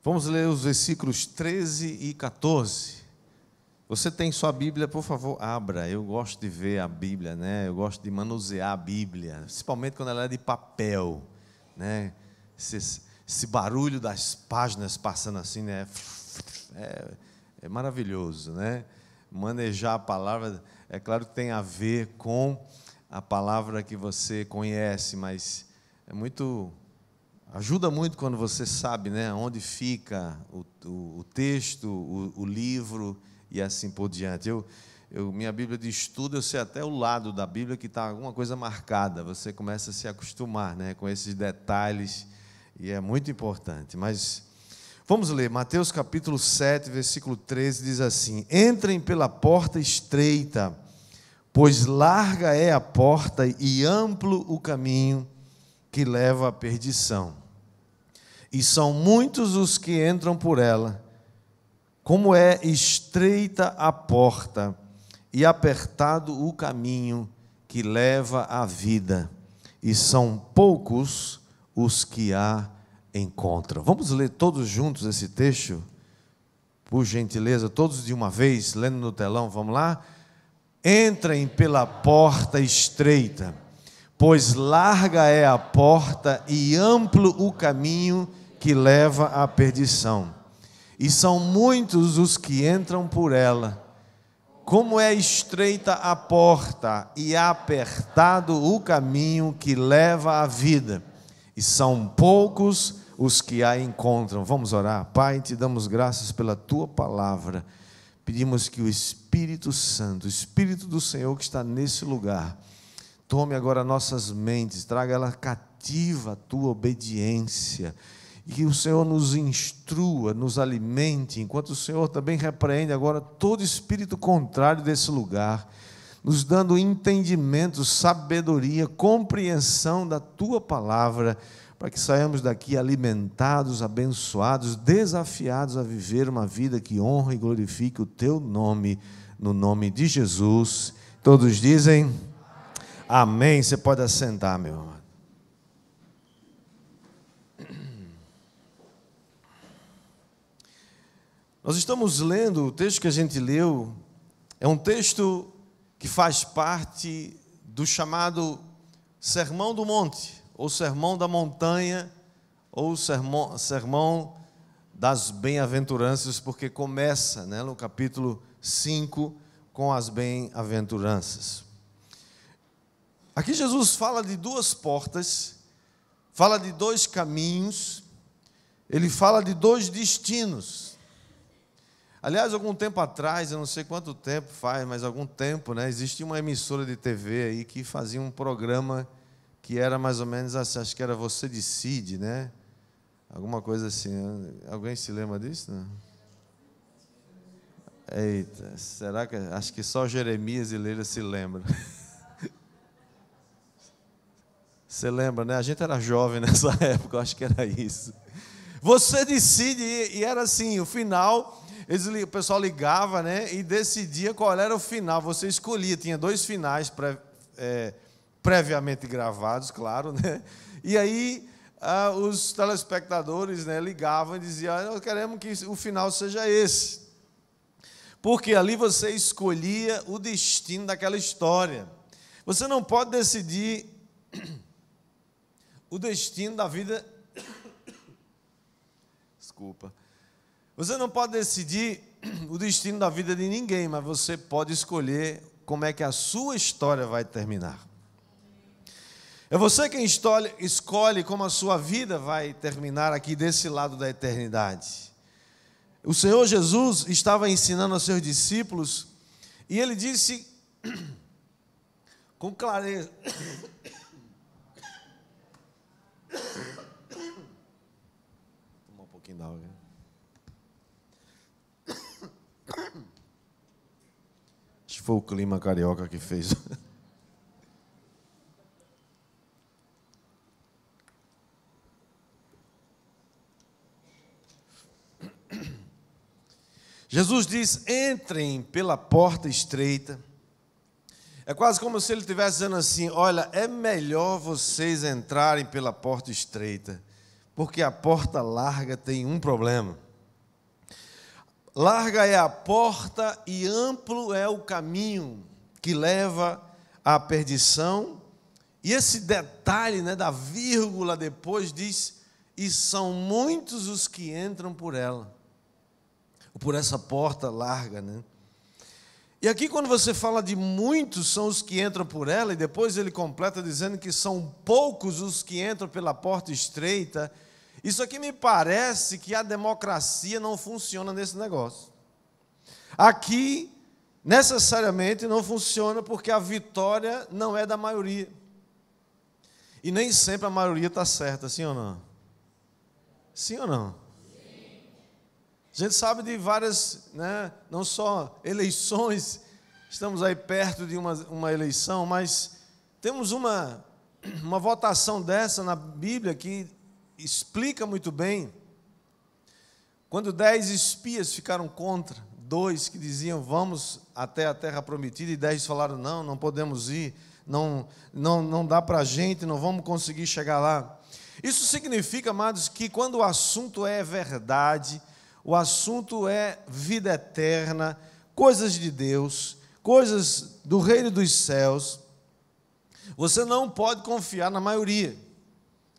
Vamos ler os versículos 13 e 14. Você tem sua Bíblia, por favor, abra. Eu gosto de ver a Bíblia, né? Eu gosto de manusear a Bíblia, principalmente quando ela é de papel, né? Esse barulho das páginas passando assim, né? É maravilhoso, né? Manejar a palavra, é claro que tem a ver com a palavra que você conhece, mas ajuda muito quando você sabe, né, onde fica o texto, o livro e assim por diante. Minha Bíblia de estudo, eu sei até o lado da Bíblia que está alguma coisa marcada. Você começa a se acostumar, né, com esses detalhes e é muito importante. Mas vamos ler, Mateus capítulo 7, versículo 13, diz assim: entrem pela porta estreita, pois larga é a porta e amplo o caminho que leva à perdição, e são muitos os que entram por ela. Como é estreita a porta e apertado o caminho que leva à vida, e são poucos os que a encontram. Vamos ler todos juntos esse texto? Por gentileza, todos de uma vez, lendo no telão, vamos lá? Entrem pela porta estreita, pois larga é a porta e amplo o caminho que leva à perdição, e são muitos os que entram por ela. Como é estreita a porta e apertado o caminho que leva à vida, e são poucos os que a encontram. Vamos orar. Pai, te damos graças pela tua palavra. Pedimos que o Espírito Santo, o Espírito do Senhor que está nesse lugar, tome agora nossas mentes, traga ela cativa à tua obediência, e que o Senhor nos instrua, nos alimente, enquanto o Senhor também repreende agora todo espírito contrário desse lugar, nos dando entendimento, sabedoria, compreensão da tua palavra, para que saiamos daqui alimentados, abençoados, desafiados a viver uma vida que honra e glorifique o teu nome, no nome de Jesus. Todos dizem amém. Você pode assentar, meu amado. Nós estamos lendo o texto que a gente leu, é um texto que faz parte do chamado Sermão do Monte, ou Sermão da Montanha, ou Sermão das Bem-aventuranças, porque começa, né, no capítulo 5 com as bem-aventuranças. Aqui Jesus fala de duas portas, fala de dois caminhos, ele fala de dois destinos. Aliás, algum tempo atrás, eu não sei quanto tempo faz, mas algum tempo, né, existia uma emissora de TV aí que fazia um programa que era mais ou menos assim, acho que era Você Decide, né? Alguma coisa assim. Alguém se lembra disso? Não? Eita, será que... Acho que só Jeremias e Leila se lembram. Você lembra, né? A gente era jovem nessa época, eu acho que era isso. Você Decide, e era assim, o final... o pessoal ligava, né, e decidia qual era o final. Você escolhia, tinha dois finais previamente gravados, claro, né? E aí os telespectadores, né, ligavam e diziam: nós queremos que o final seja esse, porque ali você escolhia o destino daquela história. Você não pode decidir o destino da vida. Desculpa. Você não pode decidir o destino da vida de ninguém, mas você pode escolher como é que a sua história vai terminar. É você quem escolhe como a sua vida vai terminar aqui desse lado da eternidade. O Senhor Jesus estava ensinando aos seus discípulos e ele disse com clareza... Vou tomar um pouquinho d'água. Acho que foi o clima carioca que fez. Jesus diz: entrem pela porta estreita. É quase como se ele estivesse dizendo assim: olha, é melhor vocês entrarem pela porta estreita, Porque a porta larga tem um problema. Larga é a porta e amplo é o caminho que leva à perdição. E esse detalhe, né, da vírgula depois diz, e são muitos os que entram por ela, por essa porta larga, né? E aqui quando você fala de muitos são os que entram por ela, e depois ele completa dizendo que são poucos os que entram pela porta estreita, isso aqui me parece que a democracia não funciona nesse negócio. Aqui, necessariamente, não funciona porque a vitória não é da maioria. E nem sempre a maioria está certa, sim ou não? Sim ou não? Sim. A gente sabe de várias, né, não só eleições, estamos aí perto de uma eleição, mas temos uma votação dessa na Bíblia que explica muito bem. Quando 10 espias ficaram contra, 2 que diziam vamos até a terra prometida, e 10 falaram não podemos ir, não dá para a gente, não vamos conseguir chegar lá. Isso significa, amados, que quando o assunto é verdade, o assunto é vida eterna, coisas de Deus, coisas do reino dos céus, você não pode confiar na maioria.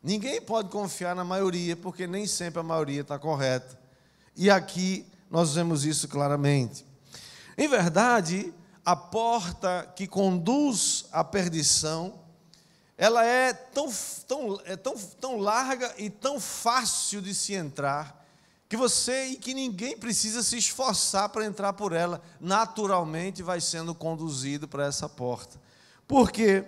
Ninguém pode confiar na maioria, porque nem sempre a maioria está correta. E aqui nós vemos isso claramente. Em verdade, a porta que conduz à perdição, ela é tão larga e tão fácil de se entrar, que ninguém precisa se esforçar para entrar por ela, naturalmente vai sendo conduzido para essa porta. Por quê?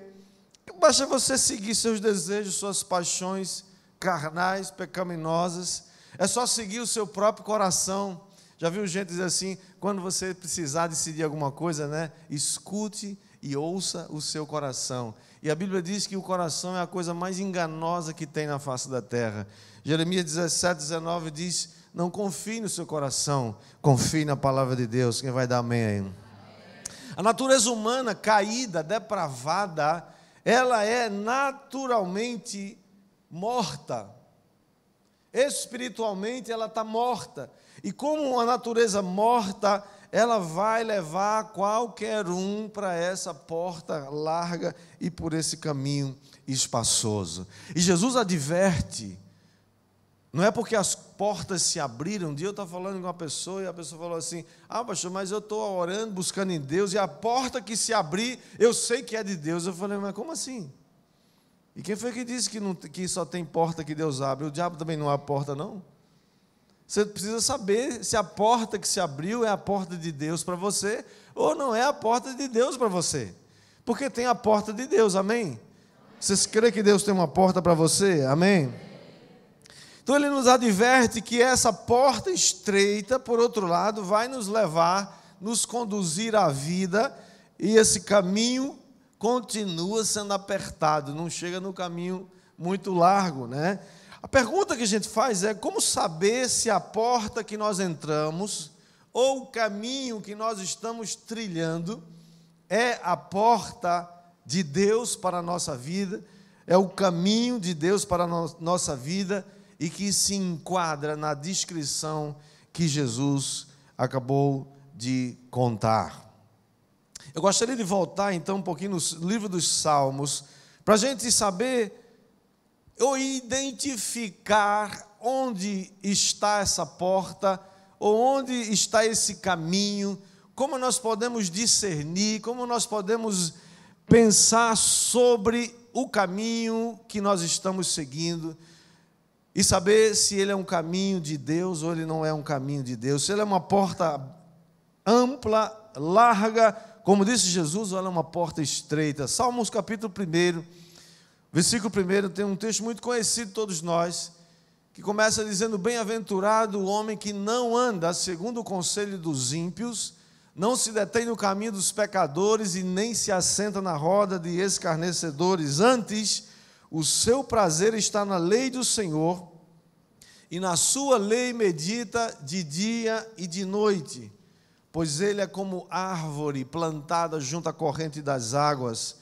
Basta você seguir seus desejos, suas paixões carnais, pecaminosas, é só seguir o seu próprio coração. Já viu gente dizer assim, quando você precisar decidir alguma coisa, né? Escute e ouça o seu coração. E a Bíblia diz que o coração é a coisa mais enganosa que tem na face da terra. Jeremias 17:19 diz, não confie no seu coração, confie na palavra de Deus. Quem vai dar amém aí? A natureza humana caída, depravada, ela é naturalmente morta. Espiritualmente ela está morta. E como uma natureza morta, ela vai levar qualquer um para essa porta larga e por esse caminho espaçoso. E Jesus adverte, não é porque as portas se abriram. Um dia eu estava falando com uma pessoa e a pessoa falou assim, pastor, mas eu estou orando, buscando em Deus, e a porta que se abrir, eu sei que é de Deus. Eu falei, mas como assim? E quem foi que disse que só tem porta que Deus abre? O diabo também não abre porta, não? Você precisa saber se a porta que se abriu é a porta de Deus para você, ou não é a porta de Deus para você. Porque tem a porta de Deus, amém? Vocês creem que Deus tem uma porta para você? Amém? Então ele nos adverte que essa porta estreita, por outro lado, vai nos levar, nos conduzir à vida, e esse caminho continua sendo apertado, não chega no caminho muito largo, né? A pergunta que a gente faz é, como saber se a porta que nós entramos, ou o caminho que nós estamos trilhando, é a porta de Deus para a nossa vida, é o caminho de Deus para a nossa vida, e que se enquadra na descrição que Jesus acabou de contar. Eu gostaria de voltar então um pouquinho no livro dos Salmos, para a gente saber ou identificar onde está essa porta, ou onde está esse caminho, como nós podemos discernir, como nós podemos pensar sobre o caminho que nós estamos seguindo, e saber se ele é um caminho de Deus ou ele não é um caminho de Deus, se ele é uma porta ampla, larga, como disse Jesus, ou ela é uma porta estreita. Salmos capítulo 1, versículo 1, tem um texto muito conhecido de todos nós, que começa dizendo, bem-aventurado o homem que não anda segundo o conselho dos ímpios, não se detém no caminho dos pecadores e nem se assenta na roda de escarnecedores, antes o seu prazer está na lei do Senhor, e na sua lei medita de dia e de noite, pois ele é como árvore plantada junto à corrente das águas,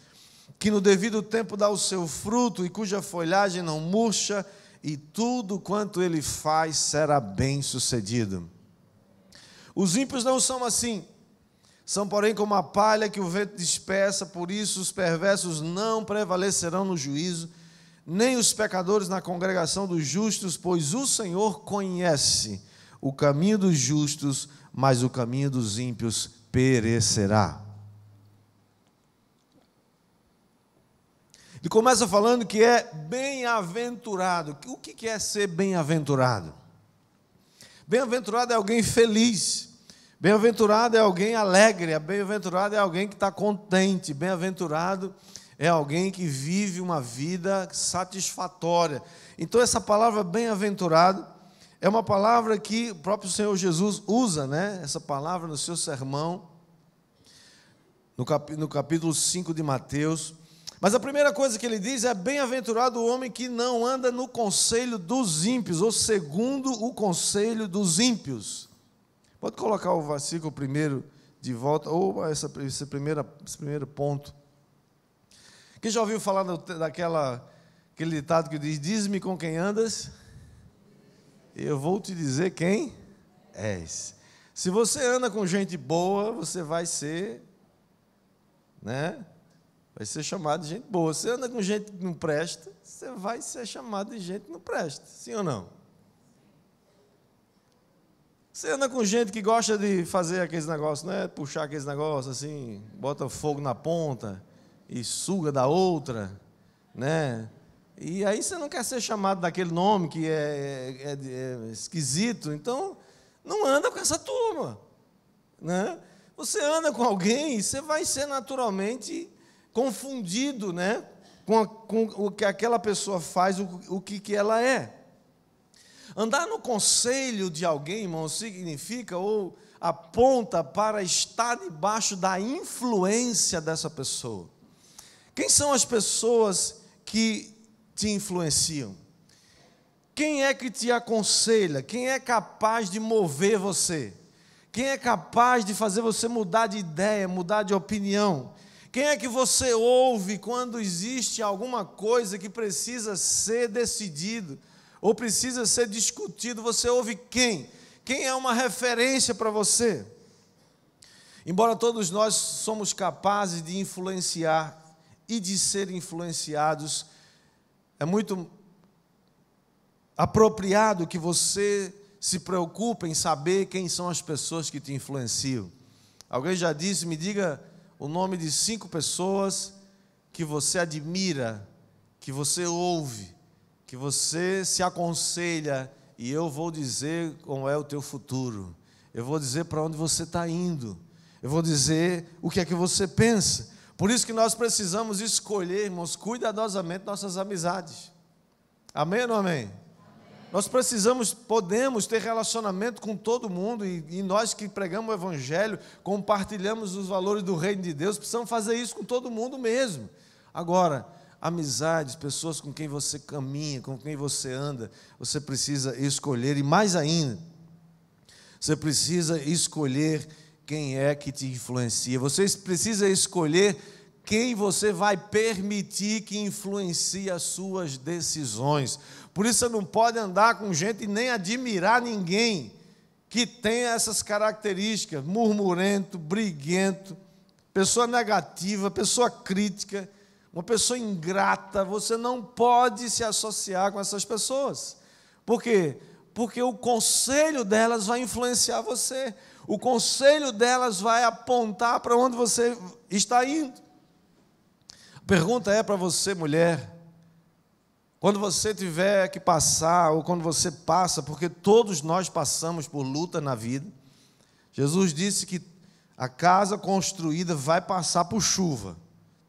que no devido tempo dá o seu fruto, e cuja folhagem não murcha, e tudo quanto ele faz será bem-sucedido. Os ímpios não são assim. São, porém, como a palha que o vento dispersa, por isso os perversos não prevalecerão no juízo, nem os pecadores na congregação dos justos, pois o Senhor conhece o caminho dos justos, mas o caminho dos ímpios perecerá. Ele começa falando que é bem-aventurado. O que é ser bem-aventurado? Bem-aventurado é alguém feliz. Bem-aventurado é alguém alegre. Bem-aventurado é alguém que está contente. Bem-aventurado é alguém que vive uma vida satisfatória. Então, essa palavra bem-aventurado é uma palavra que o próprio Senhor Jesus usa, né? Essa palavra no seu sermão, no capítulo 5 de Mateus. Mas a primeira coisa que ele diz é: bem-aventurado o homem que não anda no conselho dos ímpios, ou segundo o conselho dos ímpios. Pode colocar o versículo primeiro de volta, ou esse primeiro ponto. Quem já ouviu falar aquele ditado que diz: diz-me com quem andas, eu vou te dizer quem és. Se você anda com gente boa, você vai ser, né? Vai ser chamado de gente boa. Você anda com gente que não presta, você vai ser chamado de gente que não presta. Sim ou não? Você anda com gente que gosta de fazer aqueles negócios, né? Puxar aqueles negócios assim, bota fogo na ponta e suga da outra, né? E aí você não quer ser chamado daquele nome que é esquisito, então não anda com essa turma, né? Você anda com alguém e você vai ser naturalmente confundido, né, com o que aquela pessoa faz, o que ela é. Andar no conselho de alguém, irmão, significa ou aponta para estar debaixo da influência dessa pessoa. Quem são as pessoas que te influenciam? Quem é que te aconselha? Quem é capaz de mover você? Quem é capaz de fazer você mudar de ideia, mudar de opinião? Quem é que você ouve quando existe alguma coisa que precisa ser decidido ou precisa ser discutido? Você ouve quem? Quem é uma referência para você? Embora todos nós somos capazes de influenciar e de ser influenciados, é muito apropriado que você se preocupe em saber quem são as pessoas que te influenciam. Alguém já disse: me diga o nome de 5 pessoas que você admira, que você ouve, que você se aconselha, e eu vou dizer como é o teu futuro. Eu vou dizer para onde você está indo. Eu vou dizer o que é que você pensa. Por isso que nós precisamos escolher, irmãos, cuidadosamente nossas amizades. Amém ou não amém? Nós podemos ter relacionamento com todo mundo, e nós que pregamos o Evangelho, compartilhamos os valores do Reino de Deus, precisamos fazer isso com todo mundo mesmo. Agora, amizades, pessoas com quem você caminha, com quem você anda, você precisa escolher, e mais ainda, você precisa escolher quem é que te influencia. Você precisa escolher quem você vai permitir que influencie as suas decisões. Por isso você não pode andar com gente e nem admirar ninguém que tenha essas características: murmurento, briguento, pessoa negativa, pessoa crítica, uma pessoa ingrata. Você não pode se associar com essas pessoas. Por quê? Porque o conselho delas vai influenciar você. O conselho delas vai apontar para onde você está indo. A pergunta é para você, mulher: quando você tiver que passar, ou quando você passa, porque todos nós passamos por luta na vida. Jesus disse que a casa construída vai passar por chuva.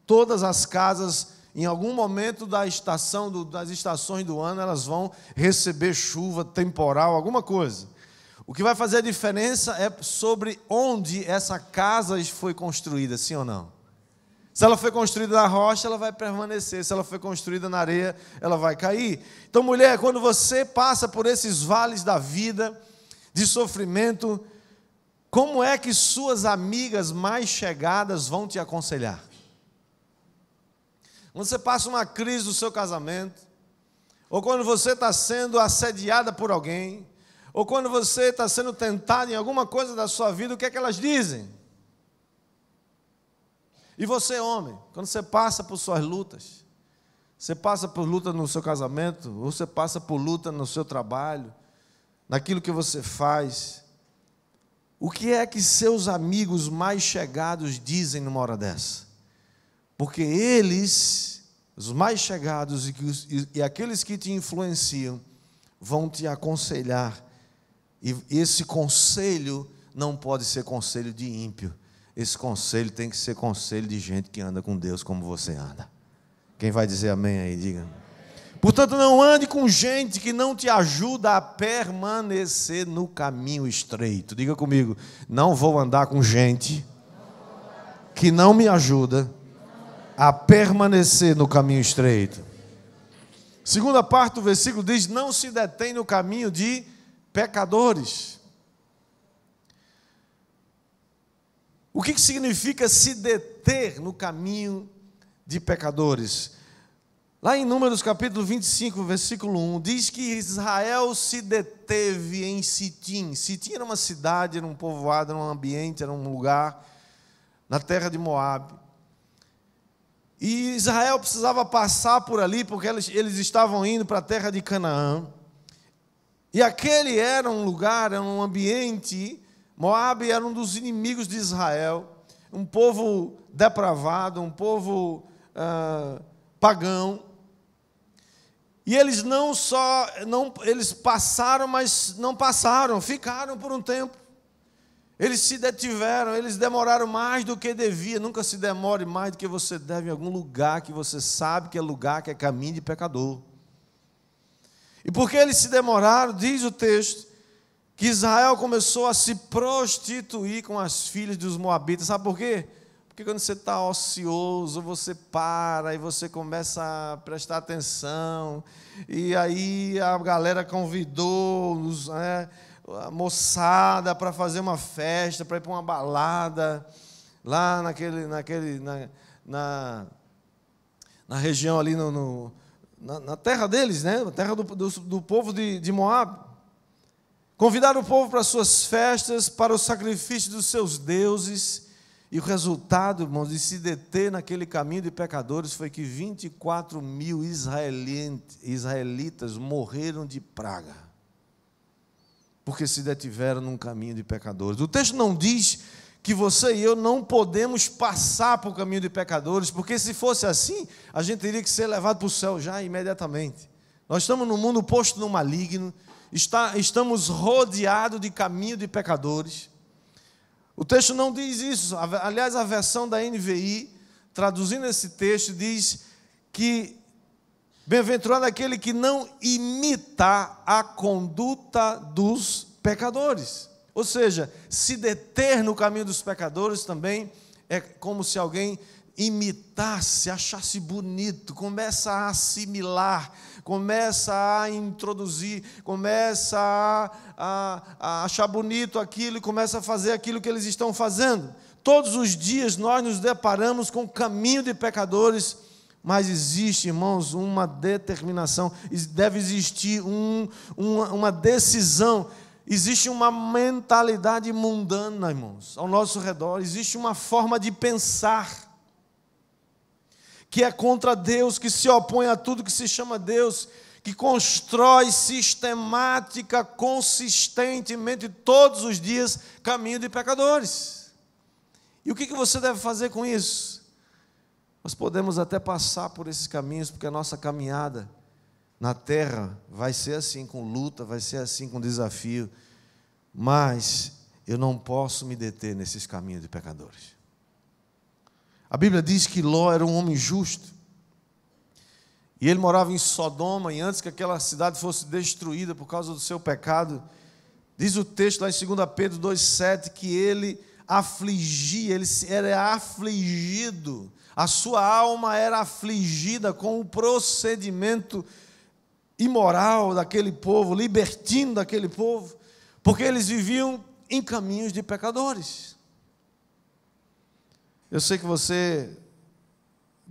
Todas as casas, em algum momento das estações do ano, elas vão receber chuva, temporal, alguma coisa. O que vai fazer a diferença é sobre onde essa casa foi construída, sim ou não? Se ela foi construída na rocha, ela vai permanecer. Se ela foi construída na areia, ela vai cair. Então, mulher, quando você passa por esses vales da vida, de sofrimento, como é que suas amigas mais chegadas vão te aconselhar? Quando você passa uma crise no seu casamento, ou quando você está sendo assediada por alguém, ou quando você está sendo tentado em alguma coisa da sua vida, o que é que elas dizem? E você, homem, quando você passa por suas lutas, você passa por luta no seu casamento, ou você passa por luta no seu trabalho, naquilo que você faz, o que é que seus amigos mais chegados dizem numa hora dessa? Porque eles, os mais chegados e aqueles que te influenciam, vão te aconselhar. E esse conselho não pode ser conselho de ímpio. Esse conselho tem que ser conselho de gente que anda com Deus como você anda. Quem vai dizer amém aí? Diga. Portanto, não ande com gente que não te ajuda a permanecer no caminho estreito. Diga comigo, não vou andar com gente que não me ajuda a permanecer no caminho estreito. Segunda parte do versículo diz, não se detém no caminho de pecadores. O que significa se deter no caminho de pecadores? Lá em Números capítulo 25, versículo 1, diz que Israel se deteve em Sitim. Sitim era uma cidade, era um povoado, era um ambiente, era um lugar na terra de Moabe. E Israel precisava passar por ali, porque eles estavam indo para a terra de Canaã. E aquele era um lugar, era um ambiente. Moabe era um dos inimigos de Israel, um povo depravado, um povo pagão. E eles eles passaram, mas não passaram, ficaram por um tempo. Eles se detiveram, eles demoraram mais do que devia. Nunca se demore mais do que você deve em algum lugar que você sabe que é lugar, que é caminho de pecador. E porque eles se demoraram, diz o texto, que Israel começou a se prostituir com as filhas dos moabitas. Sabe por quê? Porque quando você está ocioso, você para e você começa a prestar atenção. E aí a galera convidou a moçada para fazer uma festa, para ir para uma balada, lá na região ali, na terra deles, né? Na terra do povo de Moab. Convidaram o povo para suas festas, para o sacrifício dos seus deuses. E o resultado, irmãos, de se deter naquele caminho de pecadores foi que 24 mil israelitas morreram de praga, porque se detiveram num caminho de pecadores. O texto não diz que você e eu não podemos passar por caminho de pecadores, porque se fosse assim, a gente teria que ser levado para o céu já imediatamente. Nós estamos num mundo posto no maligno, estamos rodeados de caminho de pecadores. O texto não diz isso. Aliás, a versão da NVI, traduzindo esse texto, diz que bem-aventurado aquele que não imita a conduta dos pecadores. Ou seja, se deter no caminho dos pecadores também é como se alguém imitasse, achasse bonito, começa a assimilar, começa a introduzir, começa a achar bonito aquilo e começa a fazer aquilo que eles estão fazendo. Todos os dias nós nos deparamos com o caminho de pecadores, mas existe, irmãos, uma determinação, deve existir uma decisão, existe uma mentalidade mundana, irmãos, ao nosso redor, existe uma forma de pensar que é contra Deus, que se opõe a tudo que se chama Deus, que constrói sistemática, consistentemente, todos os dias, caminho de pecadores. E o que você deve fazer com isso? Nós podemos até passar por esses caminhos, porque a nossa caminhada na terra vai ser assim, com luta, vai ser assim, com desafio, mas eu não posso me deter nesses caminhos de pecadores. A Bíblia diz que Ló era um homem justo, e ele morava em Sodoma, e antes que aquela cidade fosse destruída por causa do seu pecado, diz o texto lá em 2 Pedro 2,7, que ele afligia, ele era afligido, a sua alma era afligida com o procedimento imoral daquele povo, libertino daquele povo, porque eles viviam em caminhos de pecadores. Eu sei que você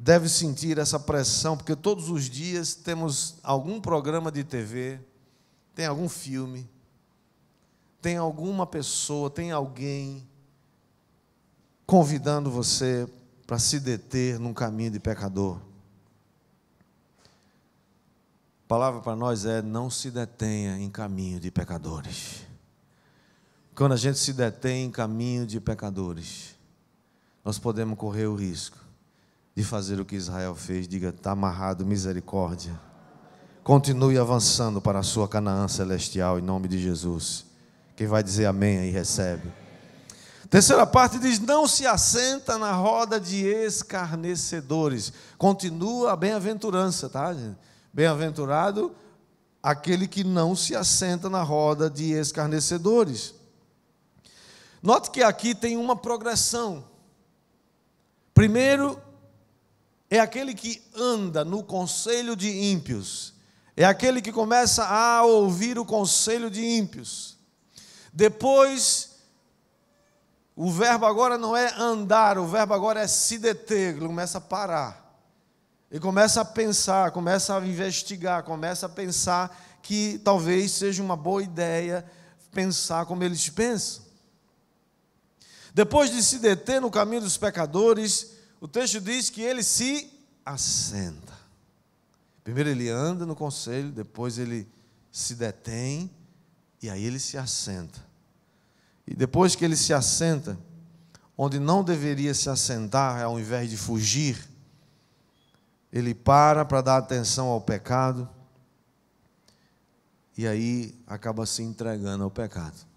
deve sentir essa pressão, porque todos os dias temos algum programa de TV, tem algum filme, tem alguma pessoa, tem alguém convidando você para se deter num caminho de pecador. A palavra para nós é: não se detenha em caminho de pecadores. Quando a gente se detém em caminho de pecadores, nós podemos correr o risco de fazer o que Israel fez. Diga: está amarrado, misericórdia. Continue avançando para a sua Canaã celestial, em nome de Jesus. Quem vai dizer amém aí, recebe. Terceira parte diz: não se assenta na roda de escarnecedores. Continua a bem-aventurança, tá, gente? Bem-aventurado aquele que não se assenta na roda de escarnecedores. Note que aqui tem uma progressão. Primeiro, é aquele que anda no conselho de ímpios. É aquele que começa a ouvir o conselho de ímpios. Depois, o verbo agora não é andar, o verbo agora é se deter. Ele começa a parar. Ele começa a pensar, começa a investigar, começa a pensar que talvez seja uma boa ideia pensar como eles pensam. Depois de se deter no caminho dos pecadores, o texto diz que ele se assenta. Primeiro ele anda no conselho, depois ele se detém e aí ele se assenta. E depois que ele se assenta, onde não deveria se assentar, ao invés de fugir, ele para dar atenção ao pecado e aí acaba se entregando ao pecado.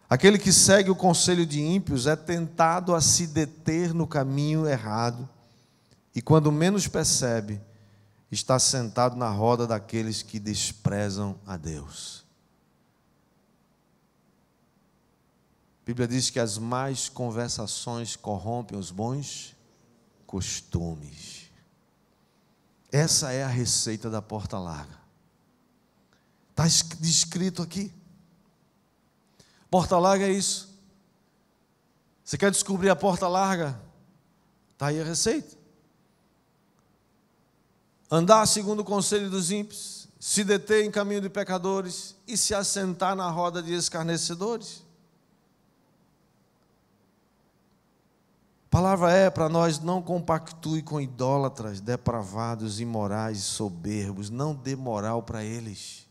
Aquele que segue o conselho de ímpios é tentado a se deter no caminho errado e, quando menos percebe, está sentado na roda daqueles que desprezam a Deus. A Bíblia diz que as más conversações corrompem os bons costumes. Essa é a receita da porta larga. Está descrito aqui. Porta larga é isso. Você quer descobrir a porta larga? Está aí a receita. Andar segundo o conselho dos ímpios, se deter em caminho de pecadores e se assentar na roda de escarnecedores. A palavra é para nós: não compactue com idólatras, depravados, imorais, soberbos. Não dê moral para eles.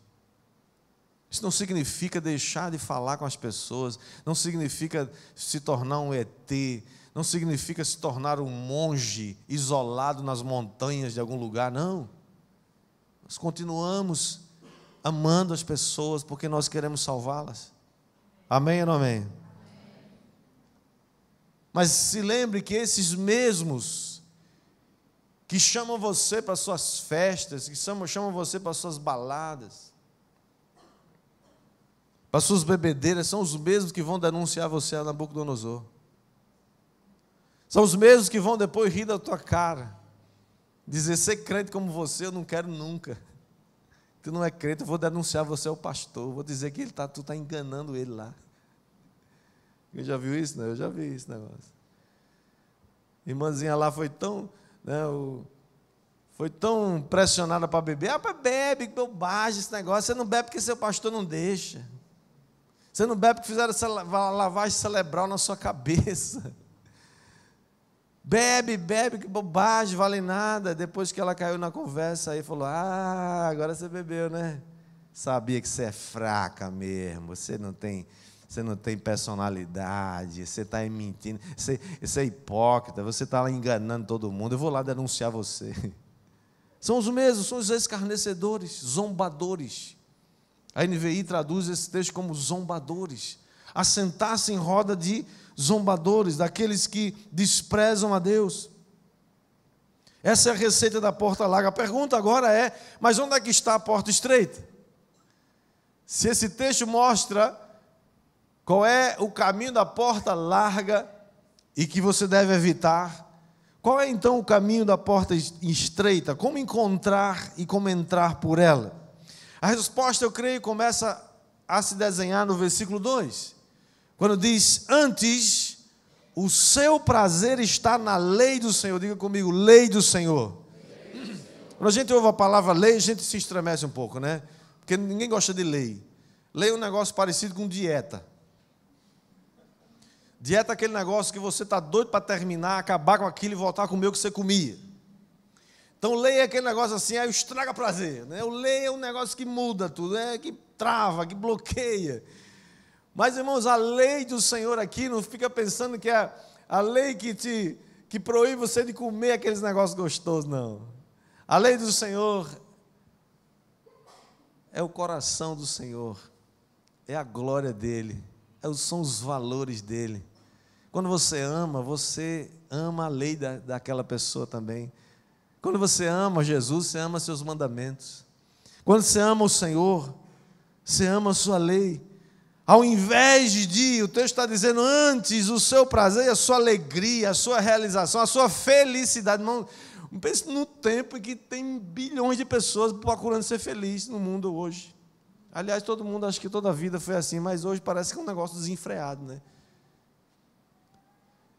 Isso não significa deixar de falar com as pessoas, não significa se tornar um ET, não significa se tornar um monge isolado nas montanhas de algum lugar, não. Nós continuamos amando as pessoas porque nós queremos salvá-las. Amém ou não amém? Mas se lembre que esses mesmos que chamam você para suas festas, que chamam você para suas baladas, para suas bebedeiras, são os mesmos que vão denunciar você a Nabucodonosor. São os mesmos que vão depois rir da tua cara, dizer: ser crente como você eu não quero nunca. Tu não é crente, eu vou denunciar você ao pastor, vou dizer que tu está enganando ele lá. Eu já viu isso? Não, eu já vi esse negócio. Irmãzinha lá foi tão, foi tão pressionada para beber. Bebe, que bobagem esse negócio. Você não bebe porque seu pastor não deixa. Você não bebe porque fizeram essa lavagem cerebral na sua cabeça. Bebe, que bobagem, vale nada. Depois que ela caiu na conversa, aí falou: agora você bebeu, né? Sabia que você é fraca mesmo, você não tem personalidade, você está mentindo, você é hipócrita, você está lá enganando todo mundo, eu vou lá denunciar você. São os mesmos, são os escarnecedores, zombadores. A NVI traduz esse texto como zombadores. Assentar-se em roda de zombadores, daqueles que desprezam a Deus. Essa é a receita da porta larga. A pergunta agora é: mas onde é que está a porta estreita? Se esse texto mostra qual é o caminho da porta larga e que você deve evitar, qual é então o caminho da porta estreita? Como encontrar e como entrar por ela? A resposta, eu creio, começa a se desenhar no versículo 2, quando diz: antes O seu prazer está na lei do Senhor. Diga comigo, lei do Senhor. Quando a gente ouve a palavra lei, a gente se estremece um pouco, né? Porque ninguém gosta de lei. Lei é um negócio parecido com dieta. Dieta é aquele negócio que você está doido para terminar, acabar com aquilo e voltar a comer o que você comia. Então, lei é aquele negócio assim, aí estraga prazer. Né? O lei é um negócio que muda tudo, que trava, que bloqueia. Mas, irmãos, a lei do Senhor aqui, não fica pensando que é a lei que proíbe você de comer aqueles negócios gostosos, não. A lei do Senhor é o coração do Senhor, é a glória dEle, são os valores dEle. Quando você ama a lei daquela pessoa também. Quando você ama Jesus, você ama seus mandamentos. Quando você ama o Senhor, você ama a sua lei. Ao invés de, o texto está dizendo, antes o seu prazer, a sua alegria, a sua realização, a sua felicidade. Não pense no tempo em que tem bilhões de pessoas procurando ser feliz no mundo hoje. Aliás, todo mundo, acho que toda a vida foi assim, mas hoje parece que é um negócio desenfreado, né?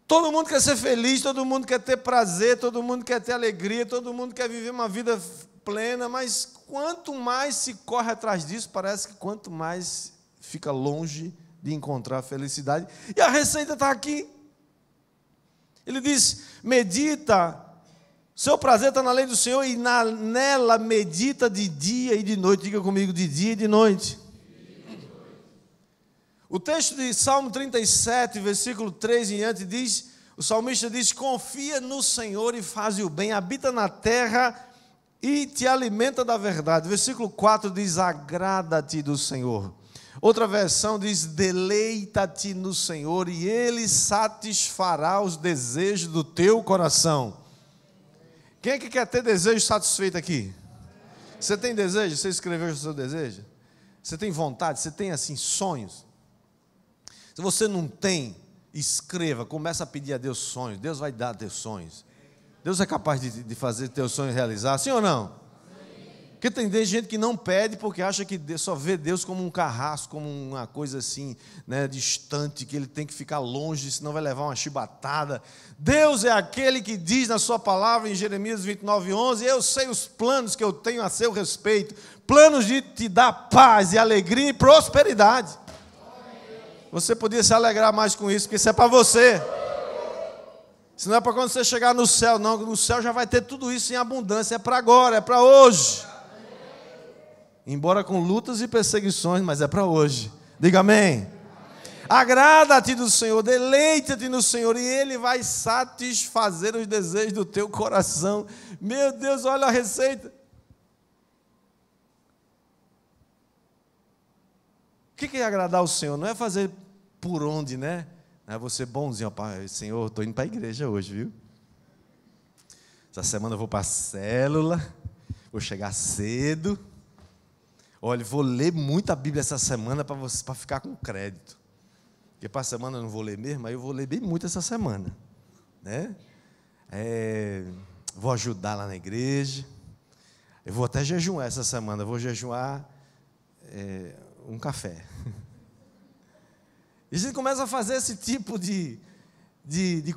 Todo mundo quer ser feliz, todo mundo quer ter prazer, todo mundo quer ter alegria, todo mundo quer viver uma vida plena, mas quanto mais se corre atrás disso, parece que quanto mais fica longe de encontrar felicidade. E a receita está aqui. Ele diz, medita, seu prazer está na lei do Senhor e nela medita de dia e de noite. Diga comigo, de dia e de noite. O texto de Salmo 37, versículo 3 em diante diz, o salmista diz, confia no Senhor e faz o bem, habita na terra e te alimenta da verdade. Versículo 4 diz, agrada-te do Senhor. Outra versão diz, deleita-te no Senhor e Ele satisfará os desejos do teu coração. Quem é que quer ter desejo satisfeito aqui? Você tem desejo? Você escreveu o seu desejo? Você tem vontade? Você tem assim sonhos? Se você não tem, escreva, começa a pedir a Deus sonhos. Deus vai dar teus sonhos. Deus é capaz de fazer teus sonhos realizar, sim ou não? Porque tem gente que não pede porque acha que só vê Deus como um carrasco, como uma coisa assim, né, distante, que ele tem que ficar longe, senão vai levar uma chibatada. Deus é aquele que diz na sua palavra em Jeremias 29:11, eu sei os planos que eu tenho a seu respeito, planos de te dar paz e alegria e prosperidade. Você podia se alegrar mais com isso, porque isso é para você. Isso não é para quando você chegar no céu, não. No céu já vai ter tudo isso em abundância. É para agora, é para hoje. Embora com lutas e perseguições, mas é para hoje. Diga amém. Agrada-te do Senhor, deleita-te no Senhor, e Ele vai satisfazer os desejos do teu coração. Meu Deus, olha a receita. O que é agradar ao Senhor? Não é fazer por onde, né? Não é você bonzinho, pai, Senhor, estou indo para a igreja hoje, viu? Essa semana eu vou para a célula, vou chegar cedo. Olha, vou ler muita Bíblia essa semana para ficar com crédito. Porque para a semana eu não vou ler mesmo, aí eu vou ler bem muito essa semana. Né? Vou ajudar lá na igreja. Eu vou até jejuar essa semana, vou jejuar um café. E a gente começa a fazer esse tipo de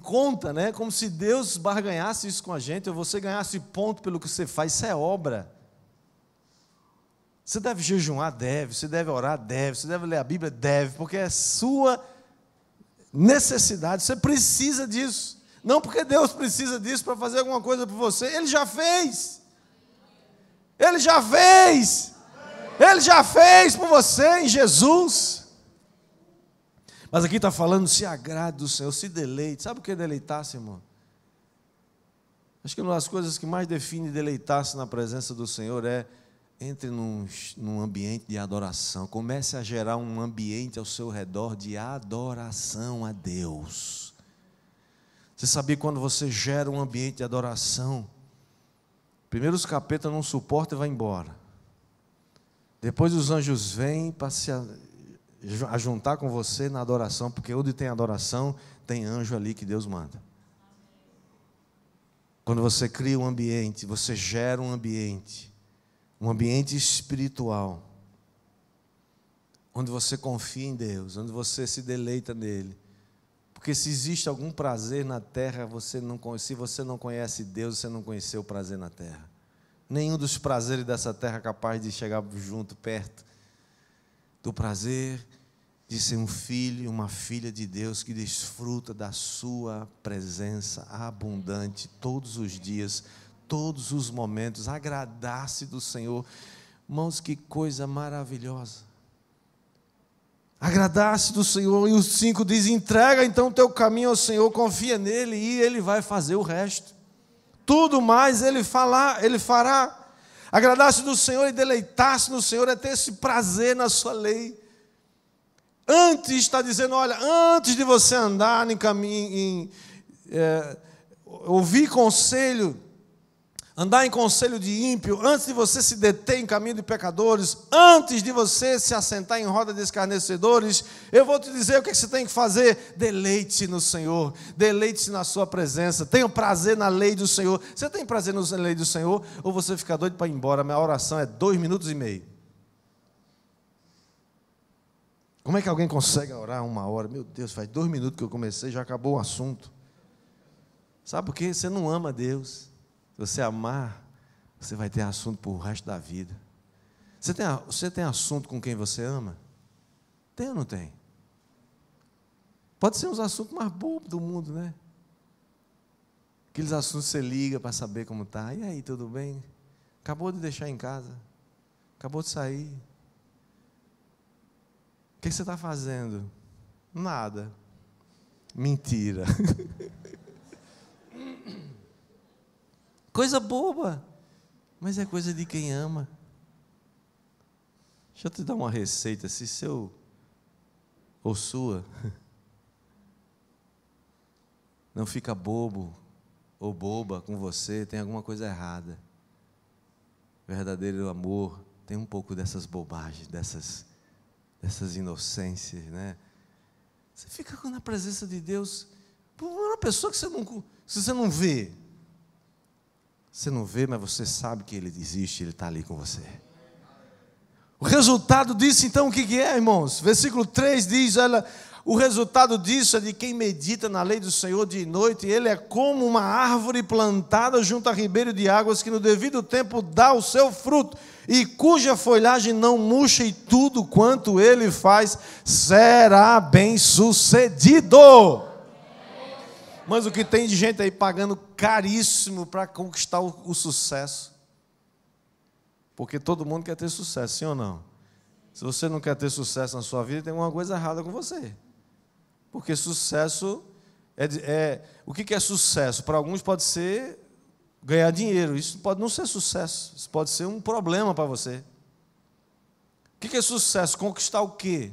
conta, né? Como se Deus barganhasse isso com a gente, ou você ganhasse ponto pelo que você faz, isso é obra. Você deve jejuar? Deve. Você deve orar? Deve. Você deve ler a Bíblia? Deve, porque é sua necessidade, você precisa disso. Não porque Deus precisa disso para fazer alguma coisa por você, Ele já fez. Ele já fez. Ele já fez por você em Jesus. Mas aqui está falando, se agrade do Senhor, se deleite. Sabe o que é deleitar-se, irmão? Acho que uma das coisas que mais define deleitar-se na presença do Senhor é entre num ambiente de adoração. Comece a gerar um ambiente ao seu redor de adoração a Deus. Você sabia, quando você gera um ambiente de adoração, primeiro os capetas não suportam e vai embora. Depois os anjos vêm para se juntar com você na adoração, porque onde tem adoração, tem anjo ali que Deus manda. Quando você cria um ambiente, você gera um ambiente espiritual, onde você confia em Deus, onde você se deleita nele, Porque se existe algum prazer na terra, se você não conhece Deus, você não conheceu o prazer na terra. Nenhum dos prazeres dessa terra é capaz de chegar junto, perto do prazer de ser um filho, uma filha de Deus que desfruta da sua presença abundante todos os dias, todos os momentos, agradar-se do Senhor. Irmãos, que coisa maravilhosa. Agradar-se do Senhor. E o 5 diz: entrega então o teu caminho ao Senhor, confia nele e Ele vai fazer o resto. Tudo mais Ele fará. Agradar-se do Senhor e deleitar-se no Senhor é ter esse prazer na sua lei. Antes, está dizendo, olha, antes de você andar em caminho, ouvir conselho, andar em conselho de ímpio, antes de você se deter em caminho de pecadores, antes de você se assentar em roda de escarnecedores, eu vou te dizer o que você tem que fazer. Deleite-se no Senhor, deleite-se na sua presença, tenha prazer na lei do Senhor. Você tem prazer na lei do Senhor, ou você fica doido para ir embora? Minha oração é 2 minutos e meio. Como é que alguém consegue orar 1 hora? Meu Deus, faz 2 minutos que eu comecei, já acabou o assunto. Sabe por quê? Você não ama Deus. Se você amar, você vai ter assunto por o resto da vida. Você tem assunto com quem você ama? Tem ou não tem? Pode ser uns assuntos mais bobos do mundo, né? Aqueles assuntos que você liga para saber como está. E aí, tudo bem? Acabou de deixar em casa. Acabou de sair. O que você está fazendo? Nada. Mentira. Coisa boba, mas é coisa de quem ama. Deixa eu te dar uma receita, se seu ou sua não fica bobo ou boba com você, tem alguma coisa errada. Verdadeiro amor tem um pouco dessas bobagens, dessas inocências, né? Você fica na presença de Deus por uma pessoa que você não vê. Você não vê, mas você sabe que Ele existe, Ele está ali com você. O resultado disso, então, o que é, irmãos? Versículo 3 diz, olha, o resultado disso é de quem medita na lei do Senhor dia e noite, ele é como uma árvore plantada junto a ribeiro de águas, que no devido tempo dá o seu fruto, e cuja folhagem não murcha, e tudo quanto ele faz será bem sucedido. Mas o que tem de gente aí pagando caríssimo para conquistar o sucesso. Porque todo mundo quer ter sucesso, sim ou não? Se você não quer ter sucesso na sua vida, tem alguma coisa errada com você. Porque sucesso o que é sucesso? Para alguns pode ser ganhar dinheiro. Isso pode não ser sucesso. Isso pode ser um problema para você. O que é sucesso? Conquistar o quê?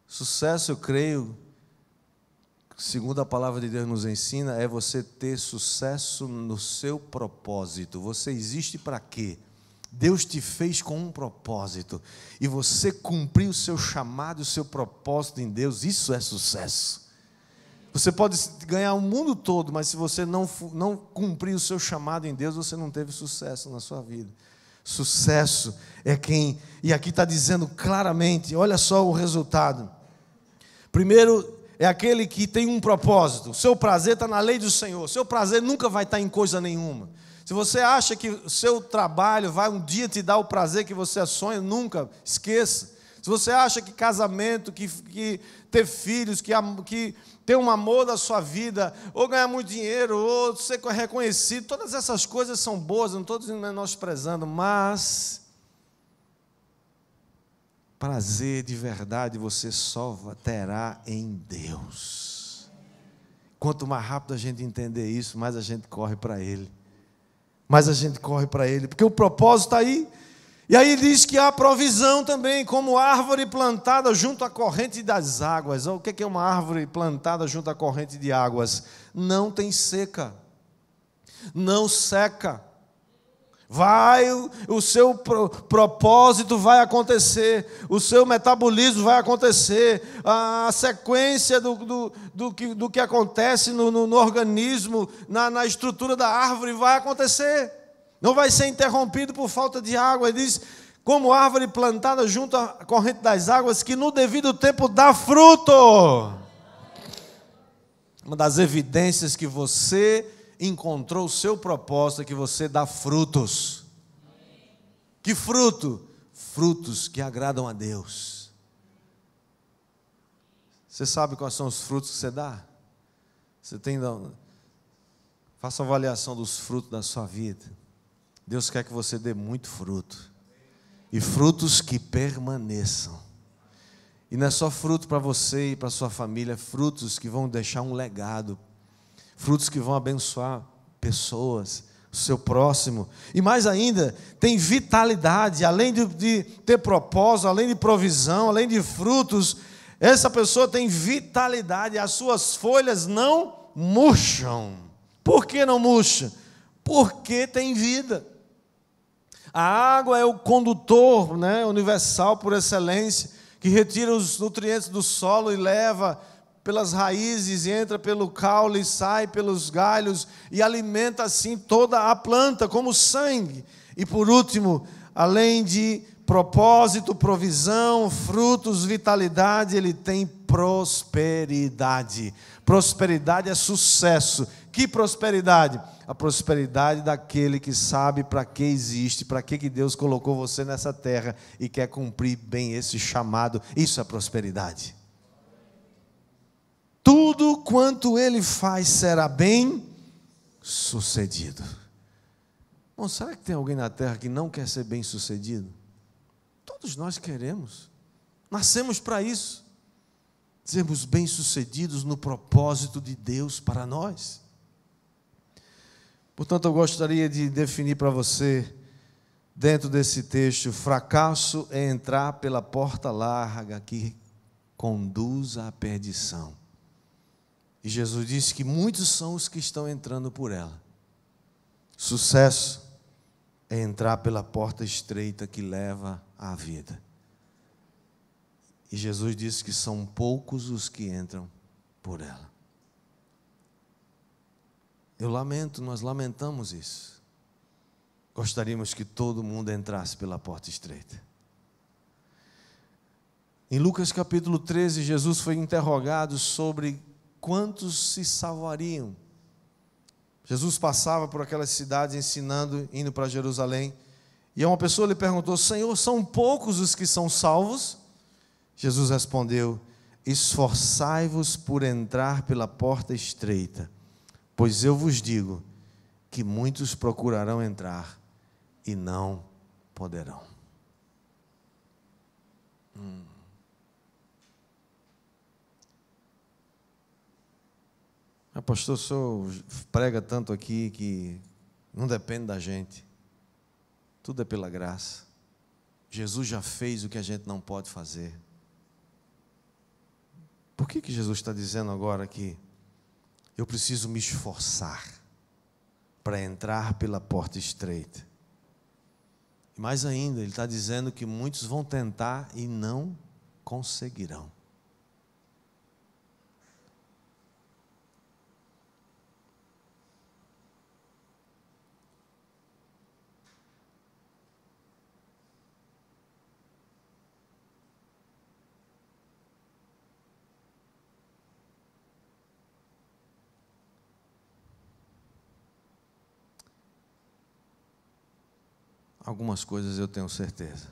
Sucesso, eu creio, segundo a palavra de Deus nos ensina, é você ter sucesso no seu propósito. Você existe para quê? Deus te fez com um propósito. E você cumpriu o seu chamado, o seu propósito em Deus. Isso é sucesso. Você pode ganhar o mundo todo, mas se você não cumprir o seu chamado em Deus, você não teve sucesso na sua vida. Sucesso é quem... E aqui está dizendo claramente, olha só o resultado. Primeiro, é aquele que tem um propósito. O seu prazer está na lei do Senhor. O seu prazer nunca vai estar em coisa nenhuma. Se você acha que o seu trabalho vai um dia te dar o prazer que você sonha, nunca, esqueça. Se você acha que casamento, que ter filhos, que ter um amor da sua vida, ou ganhar muito dinheiro, ou ser reconhecido, todas essas coisas são boas, não estou menosprezando, mas prazer de verdade você só terá em Deus. Quanto mais rápido a gente entender isso, mais a gente corre para Ele. Mas a gente corre para Ele, porque o propósito está aí. E aí diz que há provisão também, como árvore plantada junto à corrente das águas. O que é uma árvore plantada junto à corrente de águas? Não tem seca, não seca. O seu propósito vai acontecer, o seu metabolismo vai acontecer, a sequência do que acontece no organismo, na estrutura da árvore vai acontecer, não vai ser interrompido por falta de água. Ele diz, como árvore plantada junto à corrente das águas, que no devido tempo dá fruto. uma das evidências que você encontrou o seu propósito é que você dá frutos. Que fruto? Frutos que agradam a Deus. Você sabe quais são os frutos que você dá? Você tem... Faça uma avaliação dos frutos da sua vida. Deus quer que você dê muito fruto. E frutos que permaneçam. E não é só fruto para você e para a sua família, frutos que vão deixar um legado. Frutos que vão abençoar pessoas, o seu próximo. E mais ainda, tem vitalidade, além de ter propósito, além de provisão, além de frutos, essa pessoa tem vitalidade, as suas folhas não murcham. Por que não murcha? Porque tem vida. A água é o condutor, né, universal por excelência, que retira os nutrientes do solo e leva pelas raízes, entra pelo caule, sai pelos galhos e alimenta assim toda a planta, como sangue. E por último, além de propósito, provisão, frutos, vitalidade, ele tem prosperidade. Prosperidade é sucesso. Que prosperidade? A prosperidade daquele que sabe para que existe, para que Deus colocou você nessa terra e quer cumprir bem esse chamado. Isso é prosperidade. Tudo quanto ele faz será bem sucedido. Bom, será que tem alguém na terra que não quer ser bem sucedido? Todos nós queremos. Nascemos para isso. Sermos bem sucedidos no propósito de Deus para nós. Portanto, eu gostaria de definir para você, dentro desse texto, fracasso é entrar pela porta larga que conduz à perdição. E Jesus disse que muitos são os que estão entrando por ela. Sucesso é entrar pela porta estreita que leva à vida. E Jesus disse que são poucos os que entram por ela. Eu lamento, nós lamentamos isso. Gostaríamos que todo mundo entrasse pela porta estreita. Em Lucas capítulo 13, Jesus foi interrogado sobre quantos se salvariam. Jesus passava por aquelas cidades ensinando, indo para Jerusalém. E uma pessoa lhe perguntou: Senhor, são poucos os que são salvos? Jesus respondeu: esforçai-vos por entrar pela porta estreita, pois eu vos digo que muitos procurarão entrar e não poderão. Pastor, o senhor prega tanto aqui que não depende da gente. Tudo é pela graça. Jesus já fez o que a gente não pode fazer. Por que Jesus está dizendo agora que eu preciso me esforçar para entrar pela porta estreita? E mais ainda, ele está dizendo que muitos vão tentar e não conseguirão. Algumas coisas eu tenho certeza.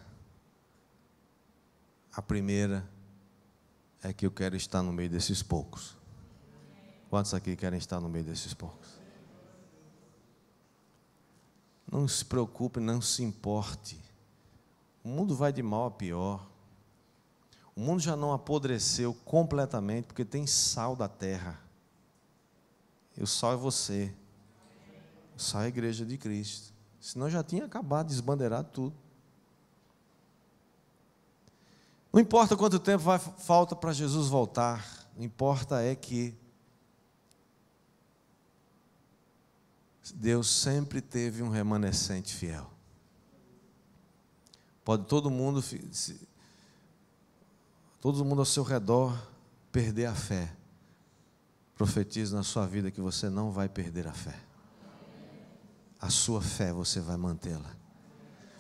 A primeira é que eu quero estar no meio desses poucos. Quantos aqui querem estar no meio desses poucos? Não se preocupe, não se importe. O mundo vai de mal a pior. O mundo já não apodreceu completamente porque tem sal da terra. E o sal é você. O sal é a igreja de Cristo. Senão já tinha acabado, desbandeirado tudo. Não importa quanto tempo falta para Jesus voltar, o que importa é que Deus sempre teve um remanescente fiel. Pode todo mundo ao seu redor perder a fé. Profetizo na sua vida que você não vai perder a fé. A sua fé você vai mantê-la.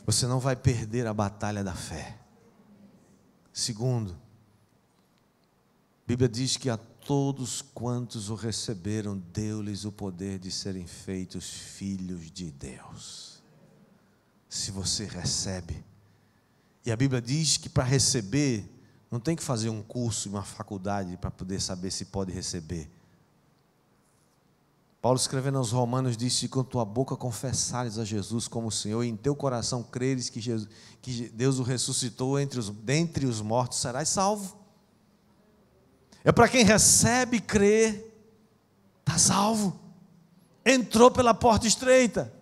Você não vai perder a batalha da fé. Segundo, a Bíblia diz que a todos quantos o receberam, deu-lhes o poder de serem feitos filhos de Deus. Se você recebe, e a Bíblia diz que para receber, não tem que fazer um curso, uma faculdade para poder saber se pode receber. Paulo, escrevendo aos Romanos, disse: se com tua boca confessares a Jesus como Senhor, e em teu coração creres que Deus o ressuscitou dentre os mortos, serás salvo. É para quem recebe e crê, está salvo. Entrou pela porta estreita.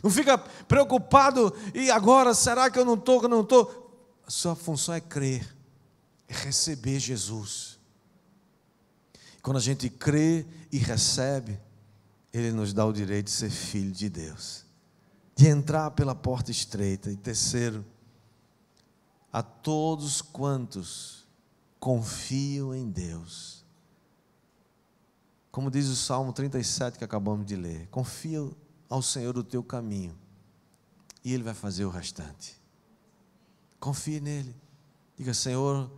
Não fica preocupado, e agora, será que eu não estou, que eu não estou? A sua função é crer, é receber Jesus. Quando a gente crê e recebe, Ele nos dá o direito de ser filho de Deus, de entrar pela porta estreita. E terceiro, a todos quantos confiam em Deus. Como diz o Salmo 37 que acabamos de ler: confia ao Senhor o teu caminho, e Ele vai fazer o restante. Confie nele. Diga: Senhor,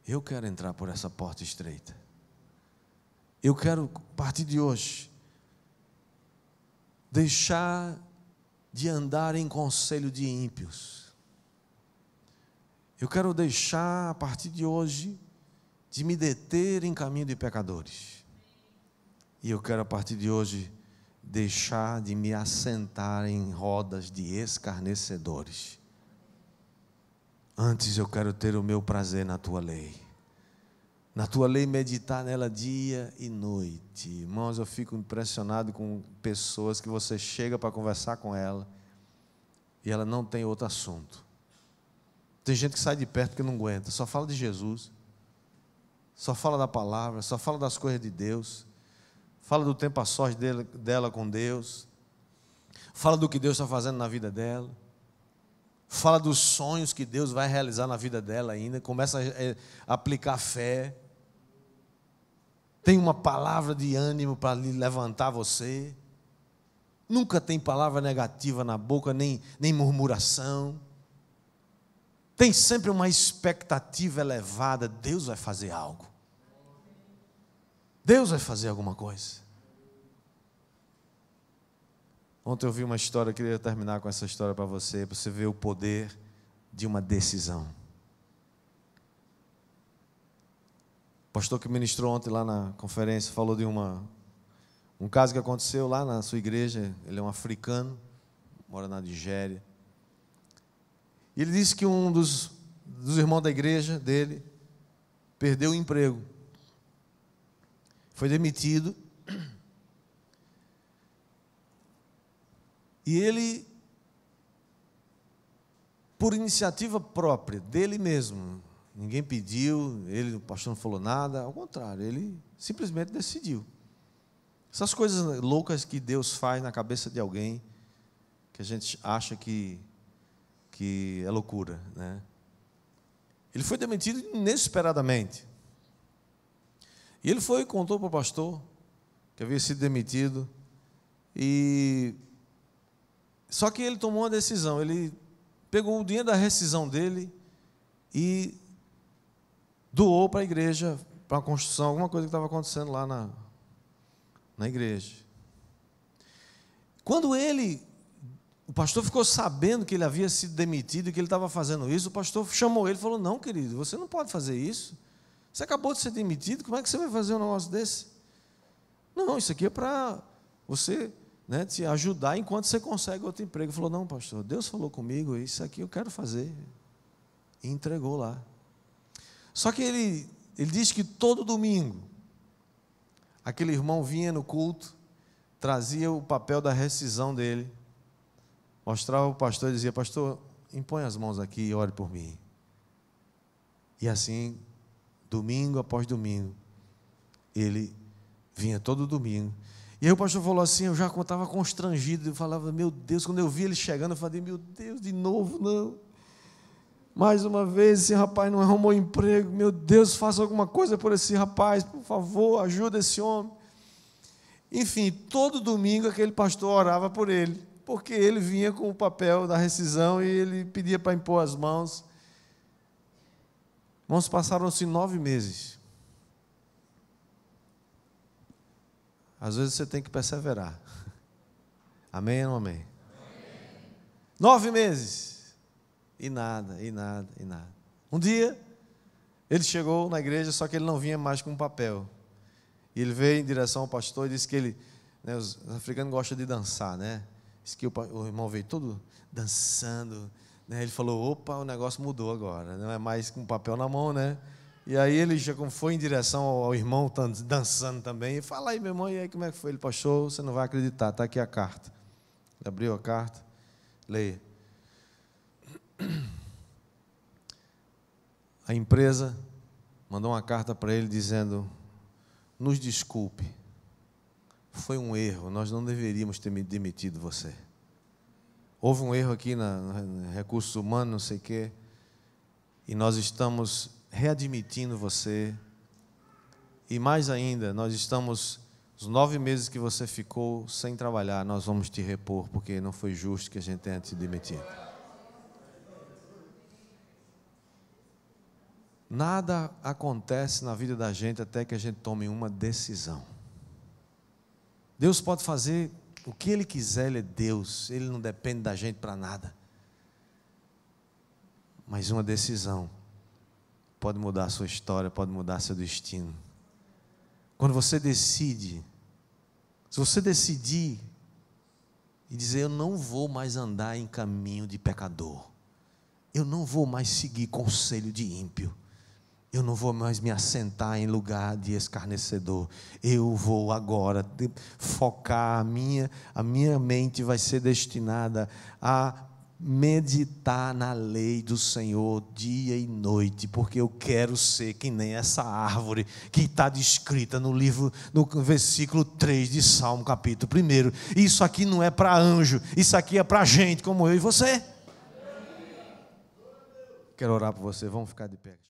eu quero entrar por essa porta estreita. Eu quero, a partir de hoje, deixar de andar em conselho de ímpios. Eu quero deixar, a partir de hoje, de me deter em caminho de pecadores. E eu quero, a partir de hoje, deixar de me assentar em rodas de escarnecedores. Antes eu quero ter o meu prazer na tua lei. Na tua lei, meditar nela dia e noite. Irmãos, eu fico impressionado com pessoas que você chega para conversar com ela e ela não tem outro assunto. Tem gente que sai de perto porque não aguenta, só fala de Jesus, só fala da palavra, só fala das coisas de Deus, fala do tempo a sós dela com Deus, fala do que Deus está fazendo na vida dela, fala dos sonhos que Deus vai realizar na vida dela ainda, começa a aplicar fé, tem uma palavra de ânimo para lhe levantar você, nunca tem palavra negativa na boca, nem murmuração, tem sempre uma expectativa elevada. Deus vai fazer algo, Deus vai fazer alguma coisa. Ontem eu vi uma história, eu queria terminar com essa história para você ver o poder de uma decisão. O pastor que ministrou ontem lá na conferência falou de um caso que aconteceu lá na sua igreja. Ele é um africano, mora na Nigéria. E ele disse que um dos irmãos da igreja dele perdeu o emprego, foi demitido. E ele, por iniciativa própria, dele mesmo, ninguém pediu, o pastor não falou nada, ao contrário, ele simplesmente decidiu. Essas coisas loucas que Deus faz na cabeça de alguém, que a gente acha que é loucura, né? Ele foi demitido inesperadamente. E ele foi e contou para o pastor que havia sido demitido. Só que ele tomou uma decisão. Ele pegou o dinheiro da rescisão dele e doou para a igreja, para a construção, alguma coisa que estava acontecendo lá na igreja. Quando o pastor ficou sabendo que ele havia sido demitido e que ele estava fazendo isso, o pastor chamou ele e falou: não, querido, você não pode fazer isso. Você acabou de ser demitido, como é que você vai fazer um negócio desse? Não, isso aqui é para você, né, te ajudar enquanto você consegue outro emprego. Ele falou: não, pastor, Deus falou comigo, isso aqui eu quero fazer. E entregou lá. Só que ele disse que todo domingo, aquele irmão vinha no culto, trazia o papel da rescisão dele, mostrava o pastor e dizia: pastor, impõe as mãos aqui e ore por mim. E assim, domingo após domingo, ele vinha todo domingo. E aí o pastor falou assim, eu já estava constrangido, eu falava: meu Deus, quando eu vi ele chegando, eu falei: meu Deus, de novo, não. Mais uma vez, esse rapaz não arrumou emprego, meu Deus, faça alguma coisa por esse rapaz, por favor, ajuda esse homem. Enfim, todo domingo aquele pastor orava por ele, porque ele vinha com o papel da rescisão e ele pedia para impor as mãos. Irmãos, passaram-se 9 meses. Às vezes você tem que perseverar. Amém ou não amém? 9 meses. E nada, e nada, e nada. Um dia, ele chegou na igreja, só que ele não vinha mais com papel. E ele veio em direção ao pastor e disse que ele, né, os africanos gostam de dançar, né? Disse que o irmão veio todo dançando, né? Ele falou, opa, o negócio mudou agora, não é mais com papel na mão, né? E aí ele já foi em direção ao irmão dançando também. E fala aí, meu irmão, e aí como é que foi? Ele, pastor, você não vai acreditar, está aqui a carta. Ele abriu a carta, leia. A empresa mandou uma carta para ele dizendo, nos desculpe, foi um erro, nós não deveríamos ter demitido você. Houve um erro aqui no recursos humanos, não sei o quê, e nós estamos readmitindo você, e mais ainda, nós estamos, os 9 meses que você ficou sem trabalhar, nós vamos te repor, porque não foi justo que a gente tenha te demitido. Nada acontece na vida da gente até que a gente tome uma decisão. Deus pode fazer o que Ele quiser, Ele é Deus, Ele não depende da gente para nada. Mas uma decisão pode mudar a sua história, pode mudar seu destino. Quando você decide, se você decidir e dizer, eu não vou mais andar em caminho de pecador, eu não vou mais seguir conselho de ímpio, eu não vou mais me assentar em lugar de escarnecedor. Eu vou agora focar, a minha mente vai ser destinada a meditar na lei do Senhor dia e noite, porque eu quero ser que nem essa árvore que está descrita no livro, no versículo 3 de Salmo, capítulo 1. Isso aqui não é para anjo, isso aqui é para gente como eu e você. Quero orar por você, vamos ficar de pé.